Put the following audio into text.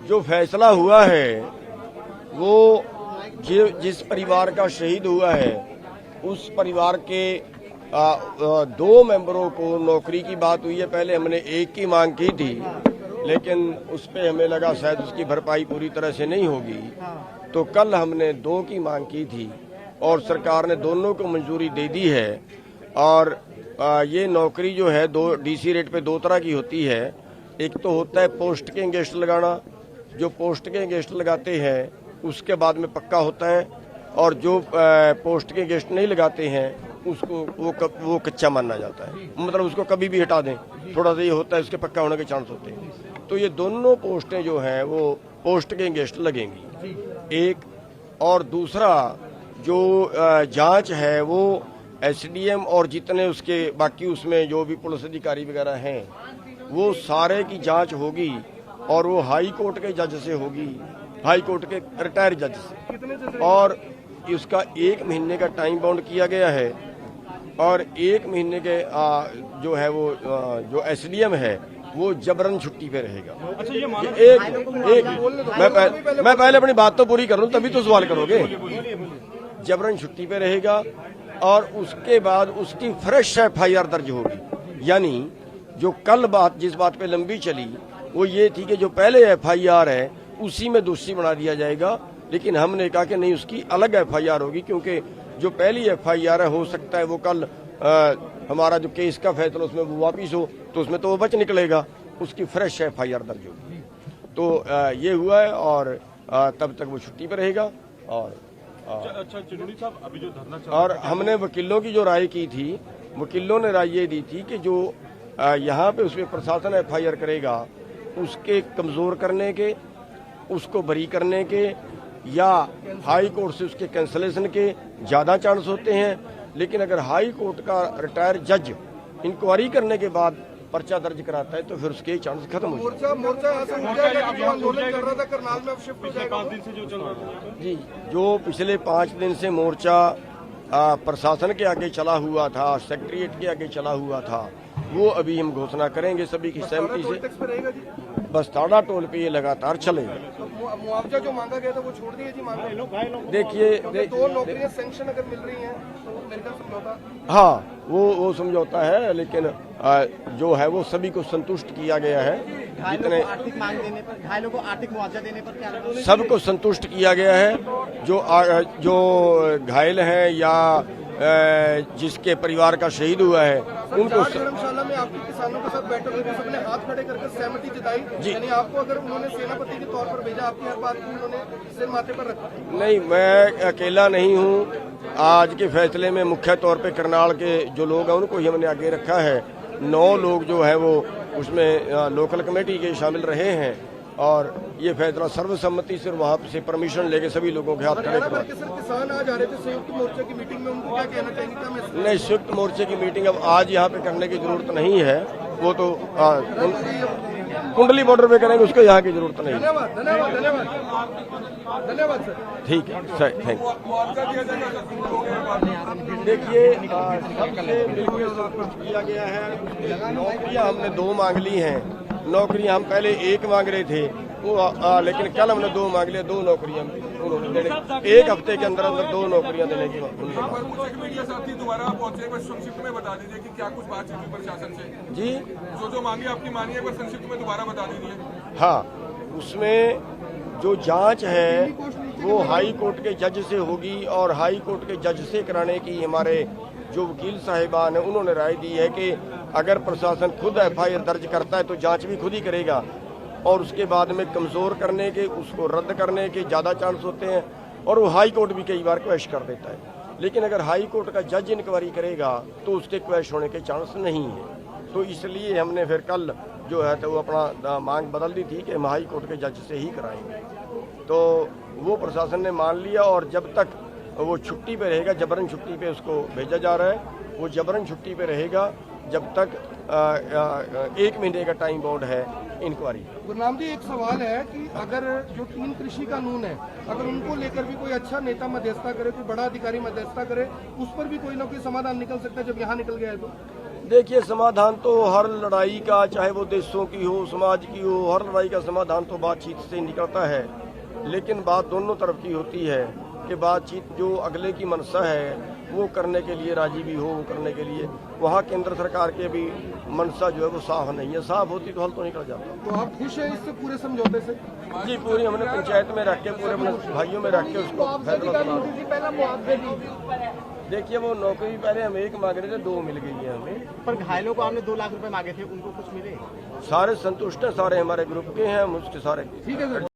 जो फैसला हुआ है वो जिस परिवार का शहीद हुआ है उस परिवार के 2 मेंबरों को नौकरी की बात हुई है। पहले हमने 1 की मांग की थी, लेकिन उस पे हमें लगा शायद उसकी भरपाई पूरी तरह से नहीं होगी, तो कल हमने 2 की मांग की थी और सरकार ने दोनों को मंजूरी दे दी है। और ये नौकरी जो है डीसी रेट पे 2 तरह की होती है। एक तो होता है पोस्ट के गेस्ट लगाना, जो पोस्ट के गेस्ट लगाते हैं उसके बाद में पक्का होता है, और जो पोस्ट के गेस्ट नहीं लगाते हैं उसको वो कच्चा माना जाता है, मतलब उसको कभी भी हटा दें, थोड़ा सा ये होता है उसके पक्का होने के चांस होते हैं। तो ये दोनों पोस्टें जो हैं वो पोस्ट के गेस्ट लगेंगी, एक। और दूसरा जो जांच है वो एसडीएम और जितने उसके बाकी उसमें जो भी पुलिस अधिकारी वगैरह हैं वो सारे की जांच होगी, और वो हाई कोर्ट के जज से होगी, हाई कोर्ट के रिटायर्ड जज से। और इसका 1 महीने का टाइम बाउंड किया गया है, और 1 महीने के जो है वो जो एसडीएम है वो जबरन छुट्टी पे रहेगा। अच्छा, ये मैं पहले अपनी बात तो पूरी कर लूं तभी तो सवाल करोगे। जबरन छुट्टी पे रहेगा, और उसके बाद उसकी फ्रेश एफआईआर दर्ज होगी। यानी जो कल जिस बात पे लंबी चली वो ये थी कि जो पहले एफआईआर है उसी में दोषी बना दिया जाएगा, लेकिन हमने कहा कि नहीं, उसकी अलग एफआईआर होगी, क्योंकि जो पहली एफआईआर है हो सकता है वो कल हमारा जो केस का फैसला उसमें वो वापिस हो तो उसमें तो वो बच निकलेगा, उसकी फ्रेश एफआईआर दर्ज होगी। तो ये हुआ है, और तब तक वो छुट्टी पर रहेगा। और अच्छा चिन्होनी साहब, अभी जो धरना और हमने वकीलों की जो राय की थी, वकीलों ने राय ये दी थी कि जो यहाँ पे उसमें प्रशासन एफआईआर करेगा उसके कमजोर करने के, उसको बरी करने के या हाई कोर्ट से उसके कैंसलेशन के ज्यादा चांस होते हैं। लेकिन अगर हाई कोर्ट का रिटायर्ड जज इंक्वायरी करने के बाद पर्चा दर्ज कराता है तो फिर उसके चांस खत्म हो जाते हैं। जी, जो पिछले 5 दिन से मोर्चा प्रशासन के आगे चला हुआ था, सेक्रेटरीट के आगे चला हुआ था, वो अभी हम घोषणा करेंगे सभी की सहमति से। बस ताड़ा टोल पे ये लगातार चलेगा। मुआवजा जो मांगा गया था वो छोड़ दिए जी मांगा। देखिए 2 नौकरियां सैंक्शन अगर मिल रही हैं तो मेरे ख्याल समझौता, हाँ वो समझौता है, लेकिन जो है वो सभी को संतुष्ट किया गया है। जितने आर्थिक मांग देने पर, घायलों को आर्थिक मुआवजा देने पर क्या सबको संतुष्ट किया गया है। जो घायल हैं या जिसके परिवार का शहीद हुआ है उनको। धर्मशाला में आपके किसानों के साथ बैठक हुई, सबने हाथ खड़े करके सहमति जताई, यानी आपको अगर उन्होंने सेनापति के तौर पर भेजा, आपकी हर बात को उन्होंने सिर माथे पर रखा? नहीं, मैं अकेला नहीं हूँ। आज के फैसले में मुख्य तौर पे करनाल के जो लोग हैं उनको ही हमने आगे रखा है। 9 लोग जो है वो उसमें लोकल कमेटी के शामिल रहे हैं, और ये फैसला सर्वसम्मति से वहाँ से परमिशन लेके सभी लोगों के हाथ खड़े करवा। किसान आज आ रहे थे संयुक्त मोर्चे की मीटिंग में, उनको क्या कहना चाहेंगे? नहीं, संयुक्त मोर्चे की मीटिंग अब आज यहाँ पे करने की जरूरत नहीं है, वो तो कुंडली बॉर्डर पे करेंगे, उसको यहाँ की जरूरत नहीं है। धन्यवाद सर। ठीक है सर, थैंक यू। देखिए सबसे मिलकर सब कुछ किया गया है। नौकरियां हमने 2 मांग ली हैं। नौकरियां हम पहले 1 मांग रहे थे वो, लेकिन कल हमने 2 मांग लिया। 2 नौकरियां उन्होंने देने, 1 हफ्ते के अंदर 2 नौकरियां देने की मीडिया साथी दोबारा पहुंचे, बस संक्षिप्त में बता दीजिए कि क्या कुछ बातचीत हुई प्रशासन से। जी, जो मांगी आपकी मानी है, बस संक्षिप्त में दोबारा बता दीजिए। हाँ, उसमें जो जांच है वो हाई कोर्ट के जज से होगी, और हाई कोर्ट के जज से कराने की हमारे जो वकील साहिबान हैं उन्होंने राय दी है कि अगर प्रशासन खुद एफआईआर दर्ज करता है तो जांच भी खुद ही करेगा, और उसके बाद में कमजोर करने के, उसको रद्द करने के ज़्यादा चांस होते हैं, और वो हाई कोर्ट भी कई बार क्वैश कर देता है। लेकिन अगर हाई कोर्ट का जज इंक्वायरी करेगा तो उसके क्वैश होने के चांस नहीं है। तो इसलिए हमने फिर कल जो है तो वो अपना मांग बदल दी थी कि हम हाई कोर्ट के जज से ही कराएंगे। तो वो प्रशासन ने मान लिया, और जब तक वो छुट्टी पे रहेगा, जबरन छुट्टी पे उसको भेजा जा रहा है, वो जबरन छुट्टी पे रहेगा जब तक 1 महीने का टाइम बाउंड है इंक्वायरी। गुरनाम जी, एक सवाल है कि अगर जो 3 कृषि कानून है, अगर उनको लेकर भी कोई अच्छा नेता मध्यस्थता करे, कोई बड़ा अधिकारी मध्यस्थता करे, उस पर भी कोई ना कोई समाधान निकल सकता है जब यहाँ निकल गया है तो? देखिए, समाधान तो हर लड़ाई का, चाहे वो देशों की हो, समाज की हो, हर लड़ाई का समाधान तो बातचीत से निकलता है। लेकिन बात दोनों तरफ की होती है कि बातचीत जो अगले की मंशा है वो करने के लिए राजी भी हो, वो करने के लिए वहाँ केंद्र सरकार के भी मंशा जो है वो साफ नहीं है। साफ होती तो हल तो निकल जाता। तो आप खुश हैं इससे पूरे समझौते से? जी, पूरी हमने पंचायत में रख के, पूरे अपने भाइयों में रख के उसको फैसला सुना। पहला मुआवजे दी। देखिए, वो नौकरी पहले हम एक मांग रहे थे, 2 मिल गई है हमें। पर घायलों को आपने 2 लाख रुपए मांगे थे, उनको कुछ मिले? सारे संतुष्ट हैं, सारे हमारे ग्रुप के हैं, हम उसके सारे ठीक है सर।